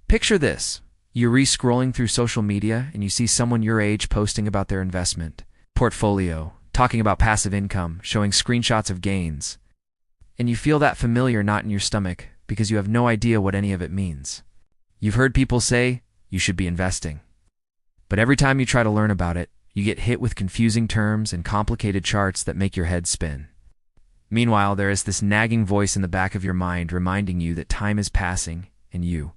Picture this. You're scrolling through social media and you see someone your age posting about their investment portfolio, talking about passive income, showing screenshots of gains. And you feel that familiar knot in your stomach because you have no idea what any of it means. You've heard people say, you should be investing. But every time you try to learn about it, you get hit with confusing terms and complicated charts that make your head spin. Meanwhile, there is this nagging voice in the back of your mind reminding you that time is passing and you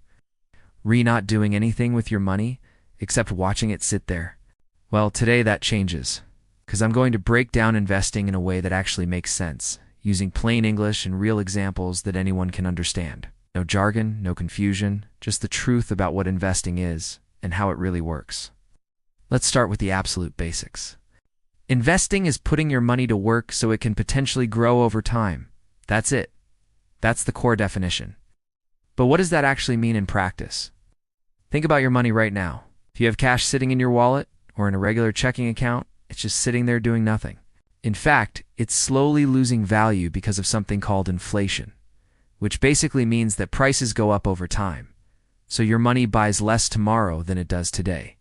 not doing anything with your money except watching it sit there. Well, today that changes, because I'm going to break down investing in a way that actually makes sense, using plain English and real examples that anyone can understand. No jargon, no confusion, just the truth about what investing is and how it really works. Let's start with the absolute basics. Investing is putting your money to work so it can potentially grow over time. That's it. That's the core definition. But what does that actually mean in practice? Think about your money right now. If you have cash sitting in your wallet or in a regular checking account, it's just sitting there doing nothing. In fact, it's slowly losing value because of something called inflation, which basically means that prices go up over time. So your money buys less tomorrow than it does today.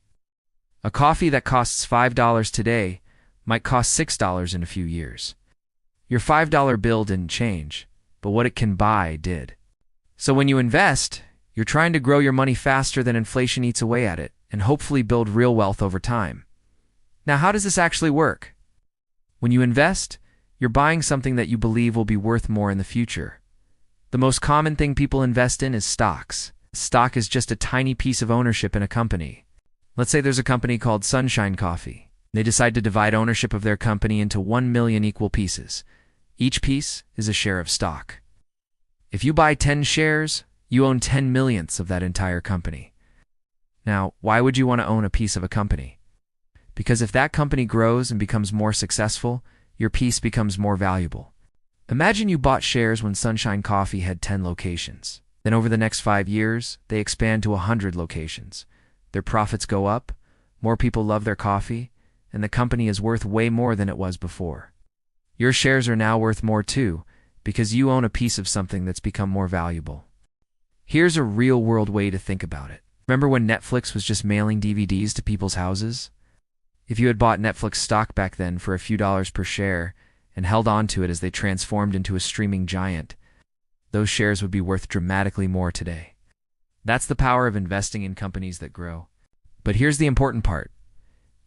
A coffee that costs $5 today might cost $6 in a few years. Your $5 bill didn't change, but what it can buy did. So when you invest, you're trying to grow your money faster than inflation eats away at it and hopefully build real wealth over time. Now, how does this actually work? When you invest, you're buying something that you believe will be worth more in the future. The most common thing people invest in is stocks. Stock is just a tiny piece of ownership in a company. Let's say there's a company called Sunshine Coffee. They decide to divide ownership of their company into 1 million equal pieces. Each piece is a share of stock. If you buy 10 shares, you own 10 millionths of that entire company. Now, why would you want to own a piece of a company? Because if that company grows and becomes more successful, your piece becomes more valuable. Imagine you bought shares when Sunshine Coffee had 10 locations. Then over the next 5 years, they expand to 100 locations. Their profits go up, more people love their coffee, and the company is worth way more than it was before. Your shares are now worth more too, because you own a piece of something that's become more valuable. Here's a real-world way to think about it. Remember when Netflix was just mailing DVDs to people's houses? If you had bought Netflix stock back then for a few dollars per share and held on to it as they transformed into a streaming giant, those shares would be worth dramatically more today. That's the power of investing in companies that grow. But here's the important part.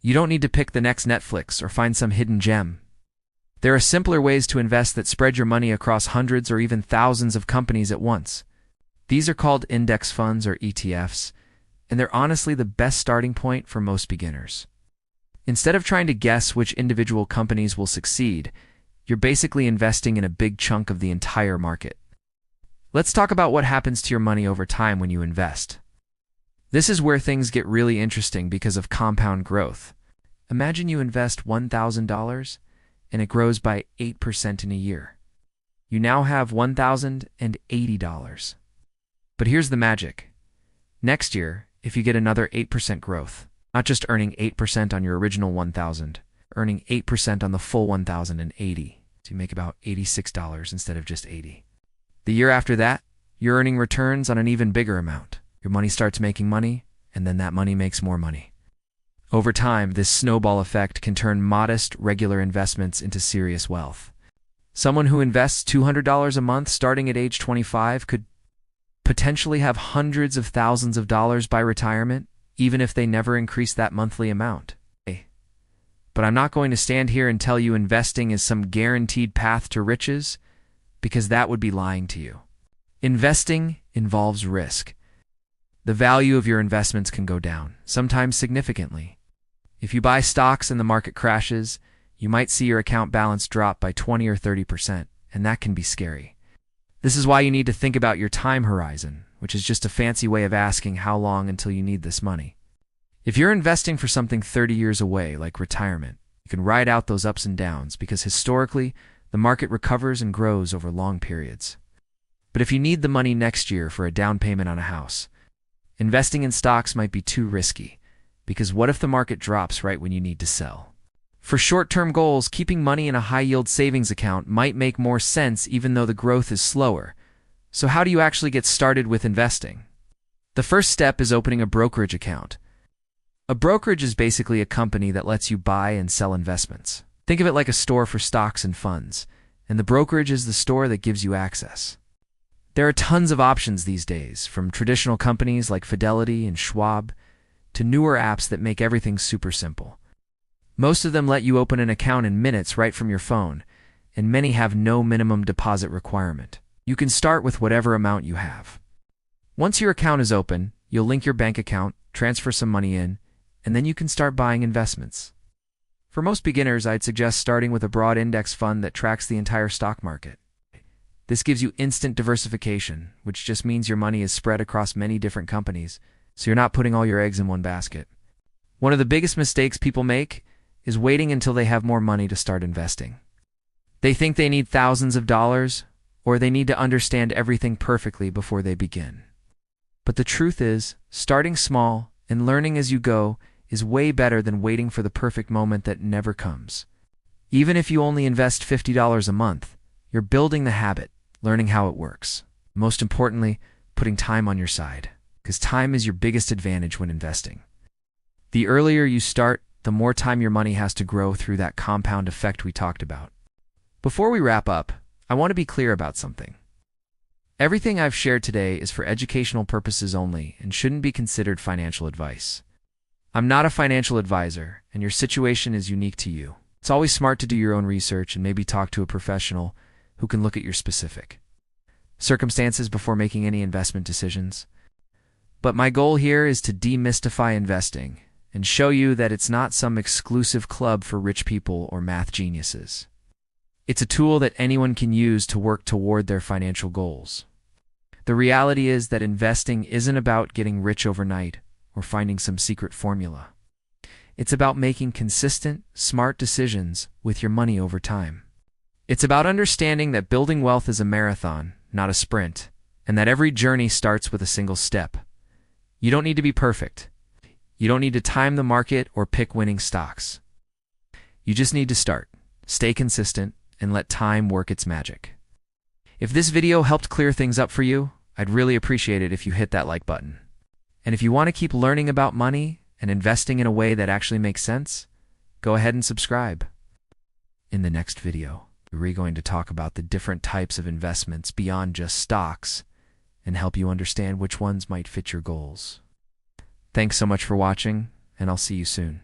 You don't need to pick the next Netflix or find some hidden gem. There are simpler ways to invest that spread your money across hundreds or even thousands of companies at once. These are called index funds or ETFs, and they're honestly the best starting point for most beginners. Instead of trying to guess which individual companies will succeed, you're basically investing in a big chunk of the entire market. Let's talk about what happens to your money over time when you invest. This is where things get really interesting because of compound growth. Imagine you invest $1,000 and it grows by 8% in a year. You now have $1,080. But here's the magic. Next year, if you get another 8% growth, not just earning 8% on your original $1,000, earning 8% on the full $1,080, so you make about $86 instead of just $80. The year after that, you're earning returns on an even bigger amount. Your money starts making money, and then that money makes more money. Over time, this snowball effect can turn modest, regular investments into serious wealth. Someone who invests $200 a month starting at age 25 could potentially have hundreds of thousands of dollars by retirement, even if they never increase that monthly amount. But I'm not going to stand here and tell you investing is some guaranteed path to riches, because that would be lying to you. Investing involves risk. The value of your investments can go down, sometimes significantly. If you buy stocks and the market crashes, you might see your account balance drop by 20 or 30%, and that can be scary. This is why you need to think about your time horizon, which is just a fancy way of asking how long until you need this money. If you're investing for something 30 years away, like retirement, you can ride out those ups and downs because historically, the market recovers and grows over long periods. But if you need the money next year for a down payment on a house, investing in stocks might be too risky, because what if the market drops right when you need to sell? For short-term goals, keeping money in a high-yield savings account might make more sense even though the growth is slower. So how do you actually get started with investing? The first step is opening a brokerage account. A brokerage is basically a company that lets you buy and sell investments. Think of it like a store for stocks and funds, and the brokerage is the store that gives you access. There are tons of options these days, from traditional companies like Fidelity and Schwab to newer apps that make everything super simple. Most of them let you open an account in minutes right from your phone, and many have no minimum deposit requirement. You can start with whatever amount you have. Once your account is open, you'll link your bank account, transfer some money in, and then you can start buying investments. For most beginners, I'd suggest starting with a broad index fund that tracks the entire stock market. This gives you instant diversification, which just means your money is spread across many different companies, so you're not putting all your eggs in one basket. One of the biggest mistakes people make is waiting until they have more money to start investing. They think they need thousands of dollars, or they need to understand everything perfectly before they begin. But the truth is, starting small and learning as you go is way better than waiting for the perfect moment that never comes. Even if you only invest $50 a month, you're building the habit, learning how it works. Most importantly, putting time on your side, because time is your biggest advantage when investing. The earlier you start, the more time your money has to grow through that compound effect we talked about. Before we wrap up, I want to be clear about something. Everything I've shared today is for educational purposes only and shouldn't be considered financial advice. I'm not a financial advisor, and your situation is unique to you. It's always smart to do your own research and maybe talk to a professional who can look at your specific circumstances before making any investment decisions. But my goal here is to demystify investing and show you that it's not some exclusive club for rich people or math geniuses. It's a tool that anyone can use to work toward their financial goals. The reality is that investing isn't about getting rich overnight or finding some secret formula. It's about making consistent, smart decisions with your money over time. It's about understanding that building wealth is a marathon, not a sprint, and that every journey starts with a single step. You don't need to be perfect. You don't need to time the market or pick winning stocks. You just need to start, stay consistent, and let time work its magic. If this video helped clear things up for you, I'd really appreciate it if you hit that like button. And if you want to keep learning about money and investing in a way that actually makes sense, go ahead and subscribe. In the next video, we're going to talk about the different types of investments beyond just stocks and help you understand which ones might fit your goals. Thanks so much for watching, and I'll see you soon.